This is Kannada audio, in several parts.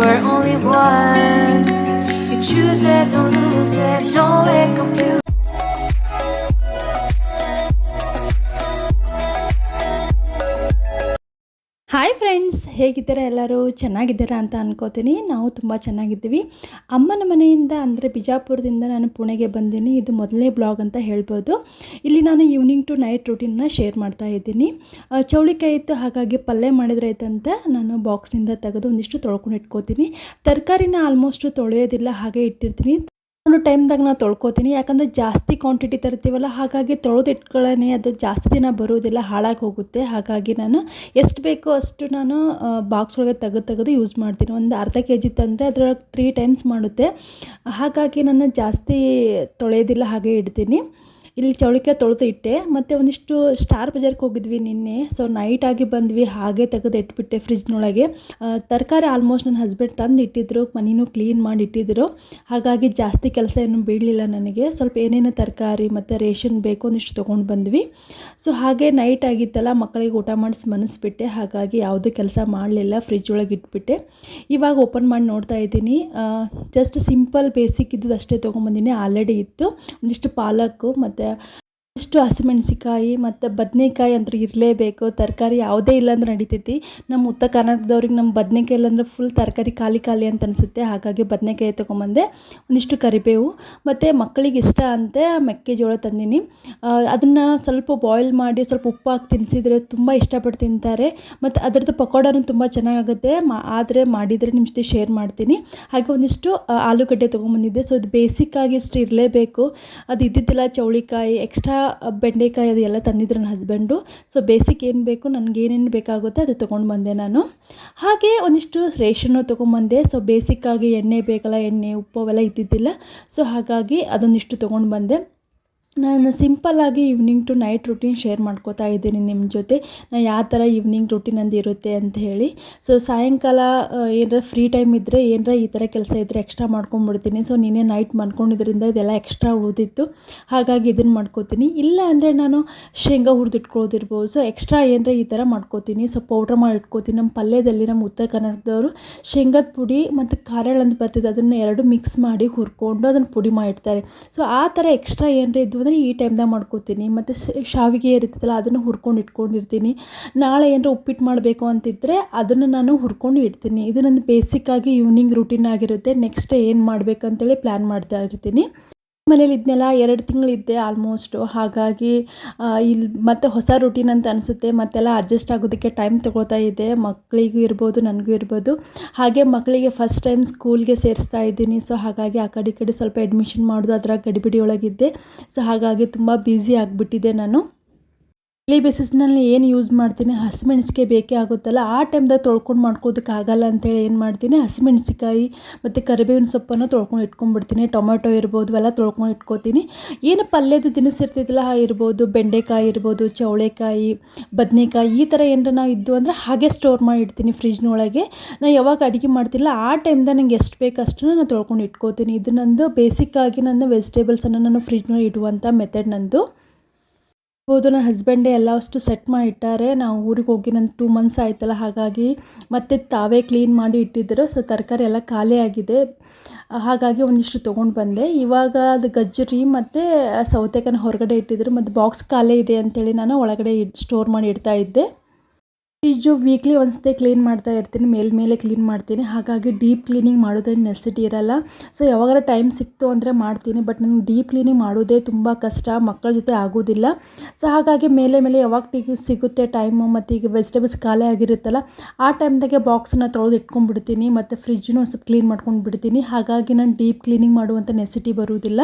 are only one. You choose it, don't lose it, don't let confuse. Hi friends, ಹೇಗಿದ್ದೀರಾ? ಎಲ್ಲರೂ ಚೆನ್ನಾಗಿದ್ದೀರಾ ಅಂತ ಅನ್ಕೋತೀನಿ. ನಾವು ತುಂಬ ಚೆನ್ನಾಗಿದ್ದೀವಿ. ಅಮ್ಮನ ಮನೆಯಿಂದ ಅಂದರೆ ಬಿಜಾಪುರದಿಂದ ನಾನು ಪುಣೆಗೆ ಬಂದೀನಿ. ಇದು ಮೊದಲನೇ ಬ್ಲಾಗ್ ಅಂತ ಹೇಳ್ಬೋದು. ಇಲ್ಲಿ ನಾನು ಈವ್ನಿಂಗ್ ಟು ನೈಟ್ ರೂಟೀನ್ನ ಶೇರ್ ಮಾಡ್ತಾ ಇದ್ದೀನಿ. ಚೌಳಿಕಾಯಿ ಇತ್ತು, ಹಾಗಾಗಿ ಪಲ್ಯ ಮಾಡಿದ್ರೆ ಆಯ್ತಂತ ನಾನು ಬಾಕ್ಸ್ನಿಂದ ತೆಗೆದು ಒಂದಿಷ್ಟು ತೊಳ್ಕೊಂಡು ಇಟ್ಕೋತೀನಿ. ತರಕಾರಿನ ಆಲ್ಮೋಸ್ಟ್ ತೊಳೆಯೋದಿಲ್ಲ, ಹಾಗೆ ಇಟ್ಟಿರ್ತೀನಿ. ಒಂದು ಟೈಮ್ದಾಗ ನಾನು ತೊಳ್ಕೊತೀನಿ, ಯಾಕಂದರೆ ಜಾಸ್ತಿ ಕ್ವಾಂಟಿಟಿ ತರ್ತೀವಲ್ಲ, ಹಾಗಾಗಿ ತೊಳೆದು ಇಟ್ಕೊಳ್ಳೋಣ, ಅದು ಜಾಸ್ತಿ ದಿನ ಬರೋದಿಲ್ಲ, ಹಾಳಾಗಿ ಹೋಗುತ್ತೆ. ಹಾಗಾಗಿ ನಾನು ಎಷ್ಟು ಬೇಕೋ ಅಷ್ಟು ನಾನು ಬಾಕ್ಸ್ ಒಳಗೆ ತೆಗೆದು ಯೂಸ್ ಮಾಡ್ತೀನಿ. ಒಂದು ಅರ್ಧ ಕೆಜಿ ತಂದರೆ ಅದರೊಳಗೆ 3 ಟೈಮ್ಸ್ ಮಾಡುತ್ತೆ. ಹಾಗಾಗಿ ನಾನು ಜಾಸ್ತಿ ತೊಳೆಯೋದಿಲ್ಲ, ಹಾಗೆ ಇಡ್ತೀನಿ. ಇಲ್ಲಿ ಚೌಳಿಕಾಯಿ ತೊಳೆದು ಇಟ್ಟೆ. ಮತ್ತು ಒಂದಿಷ್ಟು ಸ್ಟಾರ್ ಬಜಾರ್ಗೆ ಹೋಗಿದ್ವಿ ನಿನ್ನೆ. ಸೊ ನೈಟಾಗಿ ಬಂದ್ವಿ, ಹಾಗೆ ತೆಗೆದು ಇಟ್ಬಿಟ್ಟೆ ಫ್ರಿಜ್ನೊಳಗೆ. ತರಕಾರಿ ಆಲ್ಮೋಸ್ಟ್ ನನ್ನ ಹಸ್ಬೆಂಡ್ ತಂದು ಇಟ್ಟಿದ್ದರು, ಮನೆಯೂ ಕ್ಲೀನ್ ಮಾಡಿ ಇಟ್ಟಿದ್ದರು. ಹಾಗಾಗಿ ಜಾಸ್ತಿ ಕೆಲಸ ಏನು ಬೀಳಲಿಲ್ಲ ನನಗೆ. ಸ್ವಲ್ಪ ಏನೇನು ತರಕಾರಿ ಮತ್ತು ರೇಷನ್ ಬೇಕು ಒಂದಿಷ್ಟು ತೊಗೊಂಡು ಬಂದ್ವಿ. ಸೊ ಹಾಗೆ ನೈಟ್ ಆಗಿತ್ತಲ್ಲ, ಮಕ್ಕಳಿಗೆ ಊಟ ಮಾಡಿಸಿ ಮನಸ್ಬಿಟ್ಟೆ. ಹಾಗಾಗಿ ಯಾವುದೂ ಕೆಲಸ ಮಾಡಲಿಲ್ಲ, ಫ್ರಿಜ್ ಒಳಗೆ ಇಟ್ಬಿಟ್ಟೆ. ಇವಾಗ ಓಪನ್ ಮಾಡಿ ನೋಡ್ತಾ ಇದ್ದೀನಿ. ಜಸ್ಟ್ ಸಿಂಪಲ್ ಬೇಸಿಕ್ ಇದ್ದದ್ದು ಅಷ್ಟೇ ತೊಗೊಂಬಂದಿನಿ. ಆಲ್ರೆಡಿ ಇತ್ತು ಒಂದಿಷ್ಟು ಪಾಲಕ್ಕು ಮತ್ತು ಇಷ್ಟು ಹಸಿಮೆಣ್ಸಿಕಾಯಿ ಮತ್ತು ಬದನೆಕಾಯಿ ಅಂತೂ ಇರಲೇಬೇಕು. ತರಕಾರಿ ಯಾವುದೇ ಇಲ್ಲಾಂದ್ರೆ ನಡಿತೈತಿ. ನಮ್ಮ ಉತ್ತರ ಕರ್ನಾಟಕದವ್ರಿಗೆ ನಮ್ಮ ಬದನೆಕಾಯಿ ಇಲ್ಲಾಂದ್ರೆ ಫುಲ್ ತರಕಾರಿ ಖಾಲಿ ಅಂತ ಅನಿಸುತ್ತೆ. ಹಾಗಾಗಿ ಬದನೆಕಾಯಿ ತೊಗೊಂಬಂದೆ. ಒಂದಿಷ್ಟು ಕರಿಬೇವು ಮತ್ತು ಮಕ್ಕಳಿಗೆ ಇಷ್ಟ ಅಂತೆ ಮೆಕ್ಕೆಜೋಳ ತಂದೀನಿ. ಅದನ್ನು ಸ್ವಲ್ಪ ಬಾಯ್ಲ್ ಮಾಡಿ ಸ್ವಲ್ಪ ಉಪ್ಪು ಹಾಕಿ ತಿನ್ನಿಸಿದ್ರೆ ತುಂಬ ಇಷ್ಟಪಟ್ಟು ತಿಂತಾರೆ. ಮತ್ತು ಅದರದ್ದು ಪಕೋಡನೂ ತುಂಬ ಚೆನ್ನಾಗಾಗುತ್ತೆ. ಆದರೆ ಮಾಡಿದರೆ ನಿಮ್ಮ ಜೊತೆ ಶೇರ್ ಮಾಡ್ತೀನಿ. ಹಾಗೆ ಒಂದಿಷ್ಟು ಆಲೂಗಡ್ಡೆ ತೊಗೊಂಬಂದಿದ್ದೆ. ಸೊ ಇದು ಬೇಸಿಕ್ಕಾಗಿ ಇಷ್ಟು ಇರಲೇಬೇಕು. ಅದು ಇದ್ದಿದ್ದಿಲ್ಲ. ಚೌಳಿಕಾಯಿ, ಎಕ್ಸ್ಟ್ರಾ ಬೆಂಡೆಕಾಯಿ ಅದು ಎಲ್ಲ ತಂದಿದ್ರು ನನ್ನ ಹಸ್ಬೆಂಡು. ಸೊ ಬೇಸಿಕ್ ಏನು ಬೇಕು, ನನಗೇನೇನು ಬೇಕಾಗುತ್ತೆ ಅದು ತೊಗೊಂಡು ಬಂದೆ ನಾನು. ಹಾಗೆ ಒಂದಿಷ್ಟು ರೇಷನ್ನು ತೊಗೊಂಬಂದೆ. ಸೊ ಬೇಸಿಕ್ಕಾಗಿ ಎಣ್ಣೆ ಬೇಕಲ್ಲ, ಎಣ್ಣೆ ಉಪ್ಪು ಅವೆಲ್ಲ ಇದ್ದಿದ್ದಿಲ್ಲ. ಸೊ ಹಾಗಾಗಿ ಅದೊಂದಿಷ್ಟು ತೊಗೊಂಡು ಬಂದೆ. ನಾನು ಸಿಂಪಲ್ಲಾಗಿ evening to night routine share ಮಾಡ್ಕೋತಾ ಇದ್ದೀನಿ ನಿಮ್ಮ ಜೊತೆ. ನಾನು ಯಾವ ಥರ ಈವ್ನಿಂಗ್ ರೂಟೀನ್ ಅಂದು ಇರುತ್ತೆ ಅಂತ ಹೇಳಿ. ಸೊ ಸಾಯಂಕಾಲ ಏನರ ಫ್ರೀ ಟೈಮ್ ಇದ್ದರೆ, ಏನರ ಈ ಥರ ಕೆಲಸ ಇದ್ದರೆ ಎಕ್ಸ್ಟ್ರಾ ಮಾಡ್ಕೊಂಡ್ಬಿಡ್ತೀನಿ. ಸೊ ನಿನ್ನೆ ನೈಟ್ ಮಾಡ್ಕೊಂಡಿದ್ದರಿಂದ ಇದೆಲ್ಲ ಎಕ್ಸ್ಟ್ರಾ ಉಳಿದಿತ್ತು, ಹಾಗಾಗಿ ಇದನ್ನು ಮಾಡ್ಕೋತೀನಿ. ಇಲ್ಲ ಅಂದರೆ ನಾನು ಶೇಂಗಾ ಹುರಿದಿಟ್ಕೊಳ್ಳೋದಿರ್ಬೋದು. ಸೊ ಎಕ್ಸ್ಟ್ರಾ ಏನರ ಈ ಥರ ಮಾಡ್ಕೋತೀನಿ. ಸೊ ಪೌಡ್ರ್ ಮಾಡಿ ಇಟ್ಕೋತೀನಿ. ನಮ್ಮ ಪಲ್ಯದಲ್ಲಿ ನಮ್ಮ ಉತ್ತರ ಕನ್ನಡದವರು ಶೇಂಗಾದ ಪುಡಿ ಮತ್ತು ಖಾರ ಅಂತ ಬರ್ತಿದೆ, ಅದನ್ನು ಎರಡು ಮಿಕ್ಸ್ ಮಾಡಿ ಹುರ್ಕೊಂಡು ಅದನ್ನು ಪುಡಿ ಮಾಡಿರ್ತಾರೆ. ಸೊ ಆ ಥರ ಎಕ್ಸ್ಟ್ರಾ ಏನರ ಇದ್ದು ಅಂದರೆ ಈ ಟೈಮ್ದಾಗ ಮಾಡ್ಕೋತೀನಿ. ಮತ್ತು ಶಾವಿಗೆ ಇರ್ತದಲ್ಲ, ಅದನ್ನು ಹುರ್ಕೊಂಡು ಇಟ್ಕೊಂಡಿರ್ತೀನಿ. ನಾಳೆ ಏನರ ಉಪ್ಪಿಟ್ಟು ಮಾಡಬೇಕು ಅಂತಿದ್ದರೆ ಅದನ್ನು ನಾನು ಹುರ್ಕೊಂಡು ಇಡ್ತೀನಿ. ಇದು ನನ್ನ ಬೇಸಿಕ್ಕಾಗಿ ಈವ್ನಿಂಗ್ ರೂಟೀನ್ ಆಗಿರುತ್ತೆ. ನೆಕ್ಸ್ಟ್ ಏನು ಮಾಡಬೇಕಂತೇಳಿ ಪ್ಲ್ಯಾನ್ ಮಾಡ್ತಾ ಇರ್ತೀನಿ. ಮನೇಲಿ ಇದನ್ನೆಲ್ಲ 2 ತಿಂಗಳಿದ್ದೆ ಆಲ್ಮೋಸ್ಟು. ಹಾಗಾಗಿ ಇಲ್ಲಿ ಮತ್ತೆ ಹೊಸ ರೂಟೀನ್ ಅಂತ ಅನಿಸುತ್ತೆ. ಮತ್ತೆಲ್ಲ ಅಡ್ಜಸ್ಟ್ ಆಗೋದಕ್ಕೆ ಟೈಮ್ ತೊಗೊಳ್ತಾ ಇದೆ. ಮಕ್ಕಳಿಗೂ ಇರ್ಬೋದು, ನನಗೂ ಇರ್ಬೋದು. ಹಾಗೆ ಮಕ್ಕಳಿಗೆ ಫಸ್ಟ್ ಟೈಮ್ ಸ್ಕೂಲ್ಗೆ ಸೇರಿಸ್ತಾ ಇದ್ದೀನಿ. ಸೊ ಹಾಗಾಗಿ ಆ ಕಡೆ ಈ ಕಡೆ ಸ್ವಲ್ಪ ಅಡ್ಮಿಷನ್ ಮಾಡೋದು ಅದರ ಗಡಿಬಿಡಿ ಒಳಗಿದ್ದೆ. ಸೊ ಹಾಗಾಗಿ ತುಂಬ ಬ್ಯುಸಿ ಆಗಿಬಿಟ್ಟಿದ್ದೆ ನಾನು. ಡೈಲಿ ಬೇಸಿಸ್ನಲ್ಲಿ ಏನು ಯೂಸ್ ಮಾಡ್ತೀನಿ, ಹಸಿಮೆಣ್ಸಿಕಾಯಿ ಬೇಕೇ ಆಗುತ್ತಲ್ಲ, ಆ ಟೈಮ್ದಾಗ ತೊಳ್ಕೊಂಡು ಮಾಡ್ಕೋದಕ್ಕೆ ಆಗಲ್ಲ ಅಂತೇಳಿ ಏನು ಮಾಡ್ತೀನಿ, ಹಸಿಮೆಣ್ಸಿಕಾಯಿ ಮತ್ತು ಕರಿಬೇವಿನ ಸೊಪ್ಪನ್ನು ತೊಳ್ಕೊಂಡು ಇಟ್ಕೊಂಡ್ಬಿಡ್ತೀನಿ. ಟೊಮೆಟೊ ಇರ್ಬೋದು, ಎಲ್ಲ ತೊಳ್ಕೊಂಡು ಇಟ್ಕೋತೀನಿ. ಏನು ಪಲ್ಯದ ದಿನಸಿ ಇರ್ತಿದ್ದಿಲ್ಲ ಇರ್ಬೋದು, ಬೆಂಡೆಕಾಯಿ ಇರ್ಬೋದು, ಚೌಳೆಕಾಯಿ, ಬದನೆಕಾಯಿ, ಈ ಥರ ಏನಾರ ನಾವು ಇದ್ದು ಅಂದರೆ ಹಾಗೆ ಸ್ಟೋರ್ ಮಾಡಿ ಇಡ್ತೀನಿ ಫ್ರಿಜ್ನೊಳಗೆ. ನಾನು ಯಾವಾಗ ಅಡುಗೆ ಮಾಡ್ತಿಲ್ಲ ಆ ಟೈಮ್ದಾಗ ನಂಗೆ ಎಷ್ಟು ಬೇಕು ಅಷ್ಟನ್ನು ನಾನು ತೊಳ್ಕೊಂಡು ಇಟ್ಕೋತೀನಿ. ಇದು ನಂದು ಬೇಸಿಕ್ಕಾಗಿ ನನ್ನ ವೆಜಿಟೇಬಲ್ಸನ್ನು ನಾನು ಫ್ರಿಜ್ನೊಳಗೆ ಇಡುವಂಥ ಮೆಥಡ್ ನಂದು. ಹೌದು, ನನ್ನ ಹಸ್ಬೆಂಡೇ ಎಲ್ಲ ಅಷ್ಟು ಸೆಟ್ ಮಾಡಿ ಇಟ್ಟಾರೆ. ನಾವು ಊರಿಗೆ ಹೋಗಿ ನನ್ನ 2 ಮಂತ್ಸ್ ಆಯ್ತಲ್ಲ, ಹಾಗಾಗಿ ಮತ್ತೆ ತಾವೇ ಕ್ಲೀನ್ ಮಾಡಿ ಇಟ್ಟಿದ್ದರು. ಸೊ ತರಕಾರಿ ಎಲ್ಲ ಖಾಲಿ ಆಗಿದೆ, ಹಾಗಾಗಿ ಒಂದಿಷ್ಟು ತೊಗೊಂಡು ಬಂದೆ. ಇವಾಗ ಅದು ಗಜ್ಜರಿ ಮತ್ತು ಸೌತೆಕಾಯಿ ಹೊರಗಡೆ ಇಟ್ಟಿದ್ದರು, ಮತ್ತು ಬಾಕ್ಸ್ ಖಾಲಿ ಇದೆ ಅಂಥೇಳಿ ನಾನು ಒಳಗಡೆ ಸ್ಟೋರ್ ಮಾಡಿ ಇಡ್ತಾ ಇದ್ದೆ. ಫ್ರಿಜ್ಜು ವೀಕ್ಲಿ ಒಂದ್ಸತಿ ಕ್ಲೀನ್ ಮಾಡ್ತಾ ಇರ್ತೀನಿ, ಮೇಲೆ ಕ್ಲೀನ್ ಮಾಡ್ತೀನಿ. ಹಾಗಾಗಿ ಡೀಪ್ ಕ್ಲೀನಿಂಗ್ ಮಾಡೋದೇನು ನೆಸೆಸಿಟಿ ಇರಲ್ಲ. ಸೊ ಯಾವಾಗಾರ ಟೈಮ್ ಸಿಕ್ತು ಅಂದರೆ ಮಾಡ್ತೀನಿ. ಬಟ್ ನನಗೆ ಡೀಪ್ ಕ್ಲೀನಿಂಗ್ ಮಾಡೋದೇ ತುಂಬ ಕಷ್ಟ, ಮಕ್ಕಳ ಜೊತೆ ಆಗೋದಿಲ್ಲ. ಸೊ ಹಾಗಾಗಿ ಮೇಲೆ ಯಾವಾಗ ಸಿಗುತ್ತೆ ಟೈಮು, ಮತ್ತು ಈಗ ವೆಜಿಟೇಬಲ್ಸ್ ಖಾಲಿ ಆಗಿರುತ್ತಲ್ಲ ಆ ಟೈಮ್ದಾಗೆ ಬಾಕ್ಸನ್ನು ತೊಳೆದು ಇಟ್ಕೊಂಡ್ಬಿಡ್ತೀನಿ. ಮತ್ತು ಫ್ರಿಜ್ಜನ್ನು ಸ್ವಲ್ಪ ಕ್ಲೀನ್ ಮಾಡ್ಕೊಂಡು ಬಿಡ್ತೀನಿ. ಹಾಗಾಗಿ ನಾನು ಡೀಪ್ ಕ್ಲೀನಿಂಗ್ ಮಾಡುವಂಥ ನೆಸೆಸಿಟಿ ಬರುವುದಿಲ್ಲ.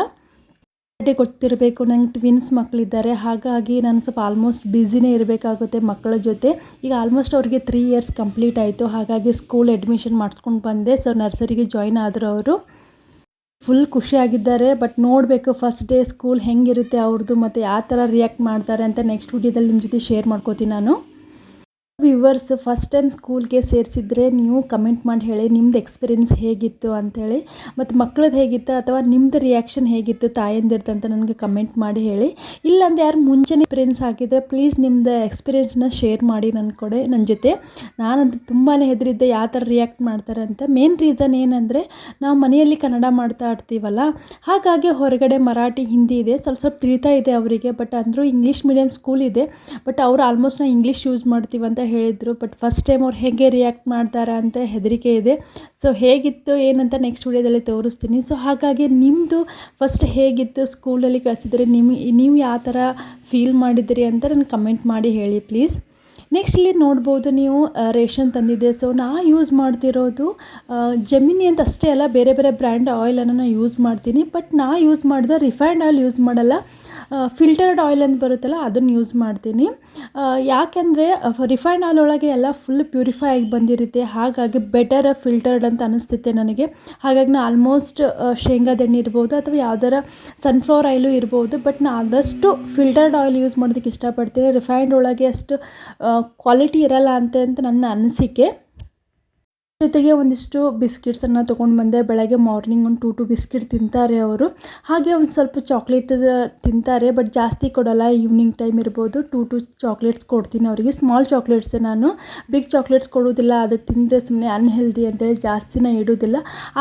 ಗೊತ್ತಿರಬೇಕು, ನಂಗೆ ಟ್ವಿನ್ಸ್ ಮಕ್ಕಳಿದ್ದಾರೆ. ಹಾಗಾಗಿ ನಾನು ಸ್ವಲ್ಪ ಆಲ್ಮೋಸ್ಟ್ ಬ್ಯುಸಿನೇ ಇರಬೇಕಾಗುತ್ತೆ ಮಕ್ಕಳ ಜೊತೆ. ಈಗ ಆಲ್ಮೋಸ್ಟ್ ಅವ್ರಿಗೆ 3 ಇಯರ್ಸ್ ಕಂಪ್ಲೀಟ್ ಆಯಿತು. ಹಾಗಾಗಿ ಸ್ಕೂಲ್ ಅಡ್ಮಿಷನ್ ಮಾಡಿಸ್ಕೊಂಡು ಬಂದೆ. ಸೊ ನರ್ಸರಿಗೆ ಜಾಯ್ನ್ ಆದರು ಅವರು. ಫುಲ್ ಖುಷಿಯಾಗಿದ್ದಾರೆ. ಬಟ್ ನೋಡಬೇಕು ಫಸ್ಟ್ ಡೇ ಸ್ಕೂಲ್ ಹೆಂಗಿರುತ್ತೆ ಅವ್ರದ್ದು, ಮತ್ತು ಯಾವ ಥರ ರಿಯಾಕ್ಟ್ ಮಾಡ್ತಾರೆ ಅಂತ ನೆಕ್ಸ್ಟ್ ವಿಡಿಯೋದಲ್ಲಿ ನಿಮ್ಮ ಜೊತೆ ಶೇರ್ ಮಾಡ್ಕೋತೀನಿ ನಾನು. ವ್ಯೂವರ್ಸ್ ಫಸ್ಟ್ ಟೈಮ್ ಸ್ಕೂಲ್ಗೆ ಸೇರಿಸಿದ್ರೆ ನೀವು ಕಮೆಂಟ್ ಮಾಡಿ ಹೇಳಿ ನಿಮ್ಮದು ಎಕ್ಸ್ಪೀರಿಯೆನ್ಸ್ ಹೇಗಿತ್ತು ಅಂಥೇಳಿ, ಮತ್ತು ಮಕ್ಕಳದ್ದು ಹೇಗಿತ್ತು ಅಥವಾ ನಿಮ್ಮದು ರಿಯಾಕ್ಷನ್ ಹೇಗಿತ್ತು ತಾಯಂದಿರ್ದು ಅಂತ ನನಗೆ ಕಮೆಂಟ್ ಮಾಡಿ ಹೇಳಿ. ಇಲ್ಲಾಂದರೆ ಯಾರು ಮುಂಚೆನೇ ಎಕ್ಸ್ಪೀರಿಯೆನ್ಸ್ ಆಗಿದ್ದರೆ ಪ್ಲೀಸ್ ನಿಮ್ಮದು ಎಕ್ಸ್ಪೀರಿಯೆನ್ಸ್ನ ಶೇರ್ ಮಾಡಿ ನನ್ನ ಜೊತೆ. ನಾನಂತೂ ತುಂಬಾ ಹೆದರಿದ್ದೆ ಯಾವ ಥರ ರಿಯಾಕ್ಟ್ ಮಾಡ್ತಾರೆ ಅಂತ. ಮೇನ್ ರೀಸನ್ ಏನಂದರೆ ನಾವು ಮನೆಯಲ್ಲಿ ಕನ್ನಡ ಮಾಡ್ತಾ ಇರ್ತೀವಲ್ಲ, ಹಾಗಾಗಿ ಹೊರಗಡೆ ಮರಾಠಿ ಹಿಂದಿ ಇದೆ, ಸ್ವಲ್ಪ ತಿಳಿತಾ ಇದೆ ಅವರಿಗೆ. ಬಟ್ ಅಂದರೂ ಇಂಗ್ಲೀಷ್ ಮೀಡಿಯಮ್ ಸ್ಕೂಲ್ ಇದೆ, ಬಟ್ ಅವರು ಆಲ್ಮೋಸ್ಟ್ ನಾವು ಇಂಗ್ಲೀಷ್ ಯೂಸ್ ಮಾಡ್ತೀವಂತ ಹೇಳಿದರು. ಬಟ್ ಫಸ್ಟ್ ಟೈಮ್ ಅವ್ರು ಹೇಗೆ ರಿಯಾಕ್ಟ್ ಮಾಡ್ತಾರೆ ಅಂತ ಹೆದರಿಕೆ ಇದೆ. ಸೊ ಹೇಗಿತ್ತು ಏನಂತ ನೆಕ್ಸ್ಟ್ ವಿಡಿಯೋದಲ್ಲಿ ತೋರಿಸ್ತೀನಿ. ಸೊ ಹಾಗಾಗಿ ನಿಮ್ಮದು ಫಸ್ಟ್ ಹೇಗಿತ್ತು ಸ್ಕೂಲಲ್ಲಿ ಕಳಿಸಿದರೆ ನೀವು ಯಾವ ಥರ ಫೀಲ್ ಮಾಡಿದಿರಿ ಅಂತ ನನಗೆ ಕಮೆಂಟ್ ಮಾಡಿ ಹೇಳಿ ಪ್ಲೀಸ್. ನೆಕ್ಸ್ಟ್ ಇಲ್ಲಿ ನೋಡ್ಬೋದು ನೀವು ರೇಷನ್ ತಂದಿದ್ದೆ. ಸೊ ನಾ ಯೂಸ್ ಮಾಡ್ತಿರೋದು ಜೆಮಿನಿ ಅಂತ ಅಷ್ಟೇ ಅಲ್ಲ, ಬೇರೆ ಬೇರೆ ಬ್ರ್ಯಾಂಡ್ ಆಯಿಲನ್ನು ನಾನು ಯೂಸ್ ಮಾಡ್ತೀನಿ. ಬಟ್ ನಾ ಯೂಸ್ ಮಾಡಿದ್ರೆ ರಿಫೈನ್ಡ್ ಆಯಿಲ್ ಯೂಸ್ ಮಾಡಲ್ಲ, ಫಿಲ್ಟರ್ಡ್ ಆಯಿಲ್ ಅಂತ ಬರುತ್ತಲ್ಲ ಅದನ್ನು ಯೂಸ್ ಮಾಡ್ತೀನಿ. ಯಾಕೆಂದರೆ ರಿಫೈನ್ಡ್ ಆಯಿಲ್ ಒಳಗೆ ಎಲ್ಲ ಫುಲ್ ಪ್ಯೂರಿಫೈ ಆಗಿ ಬಂದಿರುತ್ತೆ, ಹಾಗಾಗಿ ಬೆಟರ್ ಫಿಲ್ಟರ್ಡ್ ಅಂತ ಅನಿಸ್ತೈತೆ ನನಗೆ. ಹಾಗಾಗಿ ನಾನು ಆಲ್ಮೋಸ್ಟ್ ಶೇಂಗಾದ ಎಣ್ಣೆ ಇರ್ಬೋದು ಅಥವಾ ಯಾವ್ದಾರ ಸನ್ಫ್ಲವರ್ ಆಯಿಲು ಇರ್ಬೋದು, ಬಟ್ ನಾನು ಆದಷ್ಟು ಫಿಲ್ಟರ್ಡ್ ಆಯಿಲ್ ಯೂಸ್ ಮಾಡೋದಕ್ಕೆ ಇಷ್ಟಪಡ್ತೀನಿ. ರಿಫೈನ್ಡ್ ಒಳಗೆ ಅಷ್ಟು ಕ್ವಾಲಿಟಿ ಇರಲ್ಲ ಅಂತ ನನ್ನ ಅನಿಸಿಕೆ. ಜೊತೆಗೆ ಒಂದಿಷ್ಟು ಬಿಸ್ಕಿಟ್ಸನ್ನು ತೊಗೊಂಡು ಬಂದೆ. ಬೆಳಗ್ಗೆ ಮಾರ್ನಿಂಗ್ ಒಂದು 2 ಬಿಸ್ಕಿಟ್ ತಿಂತಾರೆ ಅವರು. ಹಾಗೆ ಒಂದು ಸ್ವಲ್ಪ ಚಾಕ್ಲೇಟ್ ತಿಂತಾರೆ, ಬಟ್ ಜಾಸ್ತಿ ಕೊಡೋಲ್ಲ. ಈವ್ನಿಂಗ್ ಟೈಮ್ ಇರ್ಬೋದು 2 ಚಾಕ್ಲೇಟ್ಸ್ ಕೊಡ್ತೀನಿ ಅವರಿಗೆ, ಸ್ಮಾಲ್ ಚಾಕ್ಲೇಟ್ಸ್. ನಾನು ಬಿಗ್ ಚಾಕ್ಲೇಟ್ಸ್ ಕೊಡೋದಿಲ್ಲ, ಅದು ತಿಂದರೆ ಸುಮ್ಮನೆ ಅನ್ಹೆಲ್ದಿ ಅಂತೇಳಿ ಜಾಸ್ತಿನ ಇಡೋದಿಲ್ಲ.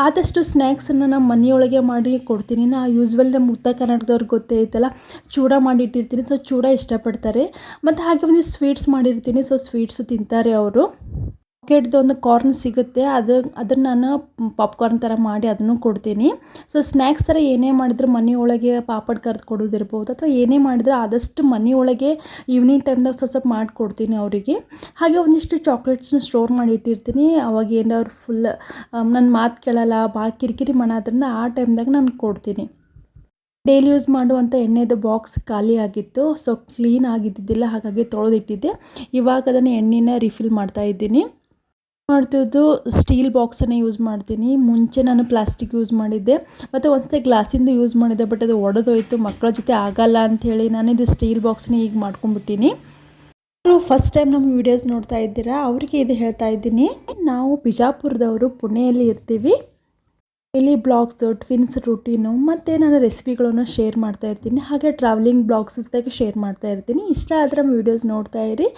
ಆದಷ್ಟು ಸ್ನ್ಯಾಕ್ಸನ್ನು ನಾನು ಮನೆಯೊಳಗೆ ಮಾಡಿ ಕೊಡ್ತೀನಿ. ನಾ ಯೂಸ್ವಲಿ ನಮ್ಮ ಉತ್ತರ ಕರ್ನಾಟಕದವ್ರಿಗೆ ಗೊತ್ತೇ ಐತಲ್ಲ, ಚೂಡ ಮಾಡಿಟ್ಟಿರ್ತೀನಿ. ಸೊ ಚೂಡ ಇಷ್ಟಪಡ್ತಾರೆ. ಮತ್ತು ಹಾಗೆ ಒಂದು ಸ್ವೀಟ್ಸ್ ಮಾಡಿರ್ತೀನಿ, ಸೊ ಸ್ವೀಟ್ಸು ತಿಂತಾರೆ ಅವರು. ಪಾಕೆಟ್ದು ಒಂದು ಕಾರ್ನ್ ಸಿಗುತ್ತೆ, ಅದನ್ನು ನಾನು ಪಾಪ್ಕಾರ್ನ್ ಥರ ಮಾಡಿ ಅದನ್ನು ಕೊಡ್ತೀನಿ. ಸೊ ಸ್ನ್ಯಾಕ್ಸ್ ಥರ ಏನೇ ಮಾಡಿದ್ರು ಮನೆಯೊಳಗೆ ಪಾಪಡ್ ಕರೆದು ಕೊಡೋದಿರ್ಬೋದು ಅಥವಾ ಏನೇ ಮಾಡಿದ್ರೆ ಆದಷ್ಟು ಮನೆಯೊಳಗೆ ಈವ್ನಿಂಗ್ ಟೈಮ್ದಾಗ ಸ್ವಲ್ಪ ಮಾಡಿಕೊಡ್ತೀನಿ ಅವರಿಗೆ. ಹಾಗೆ ಒಂದಿಷ್ಟು ಚಾಕ್ಲೇಟ್ಸ್ನ ಸ್ಟೋರ್ ಮಾಡಿ ಇಟ್ಟಿರ್ತೀನಿ. ಅವಾಗ ಏನಾದ್ರು ಫುಲ್ ನನ್ನ ಮಾತು ಕೇಳಲ್ಲ, ಭಾಳ ಕಿರಿಕಿರಿ ಮಾಡೋದ್ರಿಂದ ಆ ಟೈಮ್ದಾಗ ನಾನು ಕೊಡ್ತೀನಿ. ಡೈಲಿ ಯೂಸ್ ಮಾಡುವಂಥ ಎಣ್ಣೆದು ಬಾಕ್ಸ್ ಖಾಲಿ ಆಗಿತ್ತು, ಸೊ ಕ್ಲೀನ್ ಆಗಿದ್ದಿದ್ದಿಲ್ಲ, ಹಾಗಾಗಿ ತೊಳೆದಿಟ್ಟಿದ್ದೆ. ಇವಾಗ ಅದನ್ನು ಎಣ್ಣೆನ ರಿಫಿಲ್ ಮಾಡ್ತಾಯಿದ್ದೀನಿ. ಮಾಡ್ತಿದ್ದು ಸ್ಟೀಲ್ ಬಾಕ್ಸನ್ನು ಯೂಸ್ ಮಾಡ್ತೀನಿ. ಮುಂಚೆ ನಾನು ಪ್ಲಾಸ್ಟಿಕ್ ಯೂಸ್ ಮಾಡಿದ್ದೆ ಮತ್ತು ಒಂದ್ಸತಿ ಗ್ಲಾಸಿಂದು ಯೂಸ್ ಮಾಡಿದ್ದೆ, ಬಟ್ ಅದು ಒಡೆದೋಯ್ತು. ಮಕ್ಕಳ ಜೊತೆ ಆಗಲ್ಲ ಅಂಥೇಳಿ ನಾನು ಇದು ಸ್ಟೀಲ್ ಬಾಕ್ಸನ್ನ ಈಗ ಮಾಡ್ಕೊಂಡ್ಬಿಟ್ಟಿನಿ. ಅವರು ಫಸ್ಟ್ ಟೈಮ್ ನಮ್ಮ ವೀಡಿಯೋಸ್ ನೋಡ್ತಾ ಇದ್ದೀರಾ, ಅವರಿಗೆ ಇದು ಹೇಳ್ತಾ ಇದ್ದೀನಿ. ನಾವು ಬಿಜಾಪುರದವರು, ಪುಣೆಯಲ್ಲಿ ಇರ್ತೀವಿ. ಇಲ್ಲಿ ಬ್ಲಾಗ್ಸು, ಟ್ವಿನ್ಸ್ ರೂಟೀನು ಮತ್ತು ನಾನು ರೆಸಿಪಿಗಳನ್ನು ಶೇರ್ ಮಾಡ್ತಾ ಇರ್ತೀನಿ. ಹಾಗೆ ಟ್ರಾವೆಲಿಂಗ್ ಬ್ಲಾಗ್ಸ್ದಾಗ ಶೇರ್ ಮಾಡ್ತಾ ಇರ್ತೀನಿ. ಇಷ್ಟ ಆದರೆ ನಮ್ಮ ವೀಡಿಯೋಸ್ ನೋಡ್ತಾ ಇರಿ.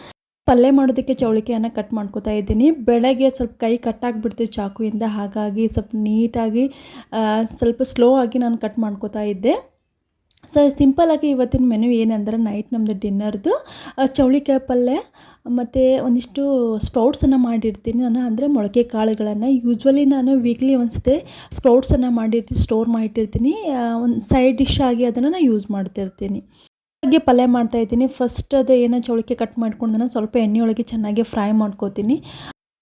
ಪಲ್ಯ ಮಾಡೋದಕ್ಕೆ ಚೌಳಿಕಾಯನ್ನು ಕಟ್ ಮಾಡ್ಕೊತಾ ಇದ್ದೀನಿ. ಬೆಳಗ್ಗೆ ಸ್ವಲ್ಪ ಕೈ ಕಟ್ಟಾಗಿಬಿಡ್ತೀವಿ ಚಾಕುವಿಂದ, ಹಾಗಾಗಿ ಸ್ವಲ್ಪ ನೀಟಾಗಿ ಸ್ವಲ್ಪ ಸ್ಲೋ ಆಗಿ ನಾನು ಕಟ್ ಮಾಡ್ಕೊತಾ ಇದ್ದೆ. ಸೊ ಸಿಂಪಲ್ಲಾಗಿ ಇವತ್ತಿನ ಮೆನು ಏನಂದ್ರೆ ನೈಟ್ ನಮ್ಮದು ಡಿನ್ನರ್ದು ಚೌಳಿಕಾಯಿ ಪಲ್ಯ ಮತ್ತು ಒಂದಿಷ್ಟು ಸ್ಪ್ರೌಟ್ಸನ್ನು ಮಾಡಿರ್ತೀನಿ ನಾನು, ಅಂದರೆ ಮೊಳಕೆ ಕಾಳುಗಳನ್ನು. ಯೂಶ್ವಲಿ ನಾನು ವೀಕ್ಲಿ ಒಂದ್ಸತಿ ಸ್ಪ್ರೌಟ್ಸನ್ನು ಮಾಡಿರ್ತೀನಿ, ಸ್ಟೋರ್ ಮಾಡಿಟ್ಟಿರ್ತೀನಿ. ಒಂದು ಸೈಡ್ ಡಿಶ್ ಆಗಿ ಅದನ್ನು ನಾನು ಯೂಸ್ ಮಾಡ್ತಿರ್ತೀನಿ. ಹಾಗೆ ಪಲ್ಯ ಮಾಡ್ತಾಯಿದ್ದೀನಿ. ಫಸ್ಟ್ ಅದು ಏನೋ ಚೌಳಿಕೆ ಕಟ್ ಮಾಡ್ಕೊಂಡು ನಾನು ಸ್ವಲ್ಪ ಎಣ್ಣೆಯೊಳಗೆ ಚೆನ್ನಾಗಿ ಫ್ರೈ ಮಾಡ್ಕೋತೀನಿ.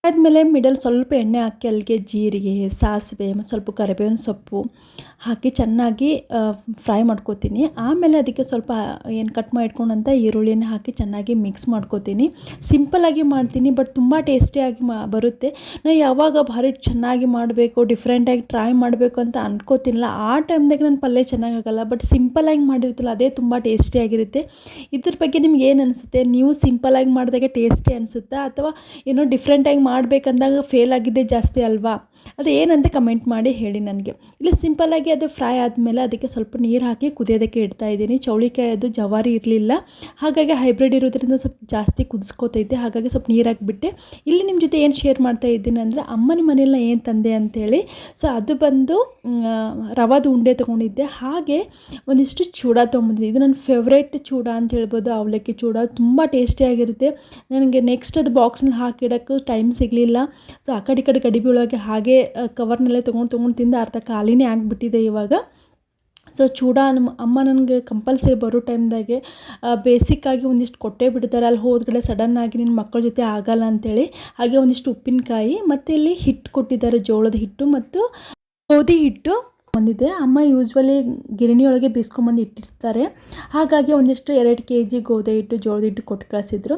ಆದಮೇಲೆ ಮಿಡಲ್ ಸ್ವಲ್ಪ ಎಣ್ಣೆ ಹಾಕಿ ಅಲ್ಲಿಗೆ ಜೀರಿಗೆ, ಸಾಸಿವೆ ಮತ್ತು ಸ್ವಲ್ಪ ಕರಿಬೇವಿನ ಸೊಪ್ಪು ಹಾಕಿ ಚೆನ್ನಾಗಿ ಫ್ರೈ ಮಾಡ್ಕೋತೀನಿ. ಆಮೇಲೆ ಅದಕ್ಕೆ ಸ್ವಲ್ಪ ಏನು ಕಟ್ ಮಾಡಿಟ್ಕೊಂಡಂಥ ಈರುಳ್ಳಿನ ಹಾಕಿ ಚೆನ್ನಾಗಿ ಮಿಕ್ಸ್ ಮಾಡ್ಕೋತೀನಿ. ಸಿಂಪಲ್ಲಾಗಿ ಮಾಡ್ತೀನಿ, ಬಟ್ ತುಂಬ ಟೇಸ್ಟಿಯಾಗಿ ಬರುತ್ತೆ. ನಾನು ಯಾವಾಗ ಭಾರಿ ಚೆನ್ನಾಗಿ ಮಾಡಬೇಕು, ಡಿಫ್ರೆಂಟಾಗಿ ಟ್ರೈ ಮಾಡಬೇಕು ಅಂತ ಅಂದ್ಕೋತಿನಿಲ್ಲ, ಆ ಟೈಮ್ದಾಗ ನನ್ನ ಪಲ್ಯ ಚೆನ್ನಾಗಾಗಲ್ಲ. ಬಟ್ ಸಿಂಪಲ್ಲಾಗಿ ಮಾಡಿರ್ತಿಲ್ಲ ಅದೇ ತುಂಬ ಟೇಸ್ಟಿಯಾಗಿರುತ್ತೆ. ಇದ್ರ ಬಗ್ಗೆ ನಿಮ್ಗೆ ಏನು ಅನಿಸುತ್ತೆ? ನೀವು ಸಿಂಪಲ್ಲಾಗಿ ಮಾಡಿದಾಗೆ ಟೇಸ್ಟಿ ಅನಿಸುತ್ತಾ ಅಥವಾ ಏನೋ ಡಿಫ್ರೆಂಟಾಗಿ ಮಾಡಬೇಕಂದಾಗ ಫೇಲ್ ಆಗಿದ್ದೇ ಜಾಸ್ತಿ ಅಲ್ವಾ? ಅದು ಏನಂತ ಕಮೆಂಟ್ ಮಾಡಿ ಹೇಳಿ ನನಗೆ. ಇಲ್ಲಿ ಸಿಂಪಲ್ಲಾಗಿ ಅದು ಫ್ರೈ ಆದಮೇಲೆ ಅದಕ್ಕೆ ಸ್ವಲ್ಪ ನೀರು ಹಾಕಿ ಕುದಿಯೋದಕ್ಕೆ ಇಡ್ತಾ ಇದ್ದೀನಿ. ಚೌಳಿಕಾಯಿ ಅದು ಜವಾರಿ ಇರಲಿಲ್ಲ, ಹಾಗಾಗಿ ಹೈಬ್ರಿಡ್ ಇರೋದ್ರಿಂದ ಸ್ವಲ್ಪ ಜಾಸ್ತಿ ಕುದಿಸ್ಕೋತೈತೆ, ಹಾಗಾಗಿ ಸ್ವಲ್ಪ ನೀರು ಹಾಕಿಬಿಟ್ಟೆ. ಇಲ್ಲಿ ನಿಮ್ಮ ಜೊತೆ ಏನು ಶೇರ್ ಮಾಡ್ತಾ ಇದ್ದೀನಿ ಅಂದರೆ ಅಮ್ಮನ ಮನೆಯಲ್ಲ ಏನು ತಂದೆ ಅಂಥೇಳಿ. ಸೊ ಅದು ಬಂದು ರವಾದ ಉಂಡೆ ತೊಗೊಂಡಿದ್ದೆ, ಹಾಗೆ ಒಂದಿಷ್ಟು ಚೂಡ ತೊಗೊಂಡಿದ್ದೆ. ಇದು ನನ್ನ ಫೇವ್ರೇಟ್ ಚೂಡ ಅಂತ ಹೇಳ್ಬೋದು, ಅವಲಕ್ಕಿ ಚೂಡ. ತುಂಬ ಟೇಸ್ಟಿಯಾಗಿರುತ್ತೆ. ನನಗೆ ನೆಕ್ಸ್ಟ್ ಅದು ಬಾಕ್ಸ್ನಲ್ಲಿ ಹಾಕಿಡೋಕ್ಕೂ ಟೈಮ್ ಸಿಗಲಿಲ್ಲ. ಸೊ ಆ ಕಡೆ ಈ ಕಡೆ ಗಡಿಬಿ ಒಳಗೆ ಹಾಗೆ ಕವರ್ನಲ್ಲೇ ತೊಗೊಂಡು ತಿಂದು ಅರ್ಧ ಖಾಲಿನೇ ಆಗಿಬಿಟ್ಟಿದೆ ಇವಾಗ. ಸೊ ಚೂಡ ನಮ್ಮ ಅಮ್ಮ ನನಗೆ ಕಂಪಲ್ಸರಿ ಬರೋ ಟೈಮ್ದಾಗೆ ಬೇಸಿಕ್ಕಾಗಿ ಒಂದಿಷ್ಟು ಕೊಟ್ಟೇ ಬಿಡ್ತಾರೆ. ಅಲ್ಲಿ ಹೋದ್ಗಡೆ ಸಡನ್ನಾಗಿ ನಿನ್ನ ಮಕ್ಕಳ ಜೊತೆ ಆಗಲ್ಲ ಅಂಥೇಳಿ. ಹಾಗೆ ಒಂದಿಷ್ಟು ಉಪ್ಪಿನಕಾಯಿ ಮತ್ತು ಇಲ್ಲಿ ಹಿಟ್ಟು ಕೊಟ್ಟಿದ್ದಾರೆ, ಜೋಳದ ಹಿಟ್ಟು ಮತ್ತು ಗೋಧಿ ಹಿಟ್ಟು. ಬಂದಿದ್ದೆ. ಅಮ್ಮ ಯೂಶ್ವಲಿ ಗಿರಣಿಯೊಳಗೆ ಬೀಸ್ಕೊಂಬಂದು ಇಟ್ಟಿರ್ತಾರೆ. ಹಾಗಾಗಿ ಒಂದಿಷ್ಟು 2 kg ಗೋಧಿ ಹಿಟ್ಟು, ಜೋಳದ ಹಿಟ್ಟು ಕೊಟ್ಟು ಕಳಿಸಿದ್ರು.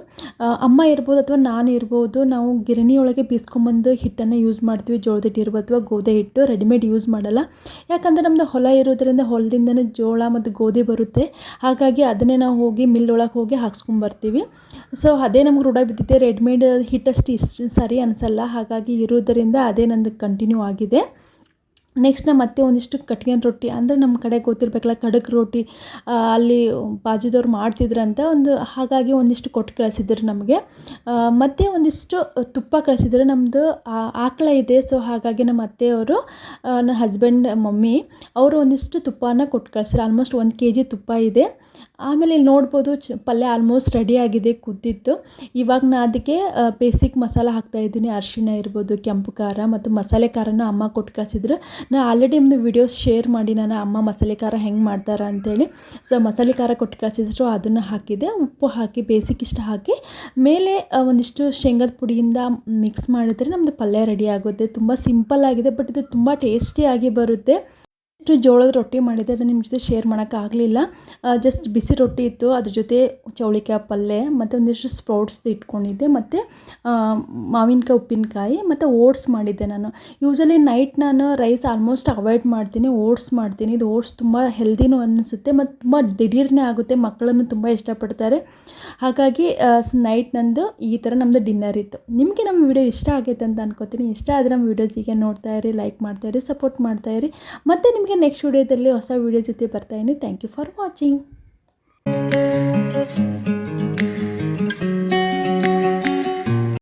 ಅಮ್ಮ ಇರ್ಬೋದು ಅಥವಾ ನಾನು ಇರ್ಬೋದು, ನಾವು ಗಿರಣಿಯೊಳಗೆ ಬೀಸ್ಕೊಂಬಂದು ಹಿಟ್ಟನ್ನು ಯೂಸ್ ಮಾಡ್ತೀವಿ. ಜೋಳದ ಹಿಟ್ಟು ಇರ್ಬೋದು ಅಥವಾ ಗೋಧಿ ಹಿಟ್ಟು ರೆಡಿಮೇಡ್ ಯೂಸ್ ಮಾಡಲ್ಲ. ಯಾಕಂದರೆ ನಮ್ಮದು ಹೊಲ ಇರೋದ್ರಿಂದ ಹೊಲದಿಂದನೇ ಜೋಳ ಮತ್ತು ಗೋಧಿ ಬರುತ್ತೆ. ಹಾಗಾಗಿ ಅದನ್ನೇ ನಾವು ಹೋಗಿ ಮಿಲ್ ಒಳಗೆ ಹೋಗಿ ಹಾಕ್ಸ್ಕೊಂಬರ್ತೀವಿ. ಸೊ ಅದೇ ನಮ್ಗೆ ರೂಢ ಬಿದ್ದಿದೆ. ರೆಡಿಮೇಡ್ ಹಿಟ್ಟಷ್ಟು ಸರಿ ಅನಿಸಲ್ಲ. ಹಾಗಾಗಿ ಇರೋದರಿಂದ ಅದೇ ನಂದು ಕಂಟಿನ್ಯೂ ಆಗಿದೆ. ನೆಕ್ಸ್ಟ್ ಮತ್ತೆ ಒಂದಿಷ್ಟು ಕಟ್ಗೆನ್ ರೊಟ್ಟಿ, ಅಂದರೆ ನಮ್ಮ ಕಡೆ ಗೊತ್ತಿರಬೇಕಲ್ಲ ಖಡಕ್ ರೊಟ್ಟಿ, ಅಲ್ಲಿ ಬಾಜುದವ್ರು ಮಾಡ್ತಿದ್ರಂತ ಹಾಗಾಗಿ ಒಂದಿಷ್ಟು ಕೊಟ್ಟು ಕಳಿಸಿದ್ರು ನಮಗೆ. ಮತ್ತು ಒಂದಿಷ್ಟು ತುಪ್ಪ ಕಳಿಸಿದ್ರು. ನಮ್ಮದು ಆಕಳ ಇದೆ. ಸೊ ಹಾಗಾಗಿ ನಮ್ಮ ಅತ್ತೆಯವರು, ನನ್ನ ಹಸ್ಬೆಂಡ್, ಮಮ್ಮಿ ಅವರು ಒಂದಿಷ್ಟು ತುಪ್ಪನ ಕೊಟ್ಟು ಕಳಿಸಿದ್ರು. ಆಲ್ಮೋಸ್ಟ್ 1 kg ತುಪ್ಪ ಇದೆ. ಆಮೇಲೆ ಇಲ್ಲಿ ನೋಡ್ಬೋದು ಪಲ್ಯ ಆಲ್ಮೋಸ್ಟ್ ರೆಡಿ ಆಗಿದೆ, ಕುದ್ದಿತ್ತು. ಇವಾಗ ನಾನು ಅದಕ್ಕೆ ಬೇಸಿಕ್ ಮಸಾಲ ಹಾಕ್ತಾಯಿದ್ದೀನಿ. ಅರಿಶಿಣ ಇರ್ಬೋದು, ಕೆಂಪು ಖಾರ ಮತ್ತು ಮಸಾಲೆ ಖಾರನ ಅಮ್ಮ ಕೊಟ್ಟು ಕಳಿಸಿದ್ರು. ನಾನು ಆಲ್ರೆಡಿ ಒಂದು ವಿಡಿಯೋಸ್ ಶೇರ್ ಮಾಡಿ ನಾನು ಅಮ್ಮ ಮಸಾಲೆ ಖಾರ ಹೆಂಗೆ ಮಾಡ್ತಾರೆ ಅಂಥೇಳಿ. ಸೊ ಮಸಾಲೆ ಖಾರ ಕೊಟ್ಟು ಕಳಿಸಿದ್ರು, ಅದನ್ನು ಹಾಕಿದೆ. ಉಪ್ಪು ಹಾಕಿ ಬೇಸಿಕ್ ಇಷ್ಟ ಹಾಕಿ ಮೇಲೆ ಒಂದಿಷ್ಟು ಶೇಂಗಾದ ಪುಡಿಯಿಂದ ಮಿಕ್ಸ್ ಮಾಡಿದರೆ ನಮ್ಮದು ಪಲ್ಯ ರೆಡಿ ಆಗುತ್ತೆ. ತುಂಬ ಸಿಂಪಲ್ ಆಗಿದೆ, ಬಟ್ ಇದು ತುಂಬ ಟೇಸ್ಟಿಯಾಗಿ ಬರುತ್ತೆ. ಇಷ್ಟು ಜೋಳದ ರೊಟ್ಟಿ ಮಾಡಿದ್ದೆ, ಅದನ್ನು ನಿಮ್ಮ ಜೊತೆ ಶೇರ್ ಮಾಡೋಕ್ಕಾಗಲಿಲ್ಲ. ಜಸ್ಟ್ ಬಿಸಿ ರೊಟ್ಟಿ ಇತ್ತು, ಅದ್ರ ಜೊತೆ ಚೌಳಿಕಾಯಿ ಪಲ್ಯ ಮತ್ತು ಒಂದಿಷ್ಟು ಸ್ಪ್ರೌಟ್ಸ್ ಇಟ್ಕೊಂಡಿದ್ದೆ, ಮತ್ತು ಮಾವಿನಕಾಯಿ ಉಪ್ಪಿನಕಾಯಿ ಮತ್ತು ಓಟ್ಸ್ ಮಾಡಿದ್ದೆ. ನಾನು ಯೂಶ್ವಲಿ ನೈಟ್ ನಾನು ರೈಸ್ ಆಲ್ಮೋಸ್ಟ್ ಅವಾಯ್ಡ್ ಮಾಡ್ತೀನಿ, ಓಟ್ಸ್ ಮಾಡ್ತೀನಿ. ಇದು ಓಟ್ಸ್ ತುಂಬ ಹೆಲ್ದಿನೂ ಅನಿಸುತ್ತೆ ಮತ್ತು ತುಂಬ ದಿಢೀರ್ನೇ ಆಗುತ್ತೆ. ಮಕ್ಕಳನ್ನು ತುಂಬ ಇಷ್ಟಪಡ್ತಾರೆ. ಹಾಗಾಗಿ ನೈಟ್ ನಂದು ಈ ಥರ ನಮ್ಮದು ಡಿನ್ನರ್ ಇತ್ತು. ನಿಮಗೆ ನಮ್ಮ ವಿಡಿಯೋ ಇಷ್ಟ ಆಗೈತೆ ಅಂತ ಅನ್ಕೋತೀನಿ. ಇಷ್ಟ ಆದರೆ ನಮ್ಮ ವಿಡಿಯೋಸಿಗೆ ನೋಡ್ತಾ ಇರಿ, ಲೈಕ್ ಮಾಡ್ತಾಯಿರಿ, ಸಪೋರ್ಟ್ ಮಾಡ್ತಾಯಿರಿ. ಮತ್ತು ನಿಮಗೆ ನೆಕ್ಸ್ಟ್ ವಿಡಿಯೋದಲ್ಲಿ ಹೊಸ ವಿಡಿಯೋ ಜೊತೆ ಬರ್ತಾಯಿದ್ದೀನಿ. Thank you for watching.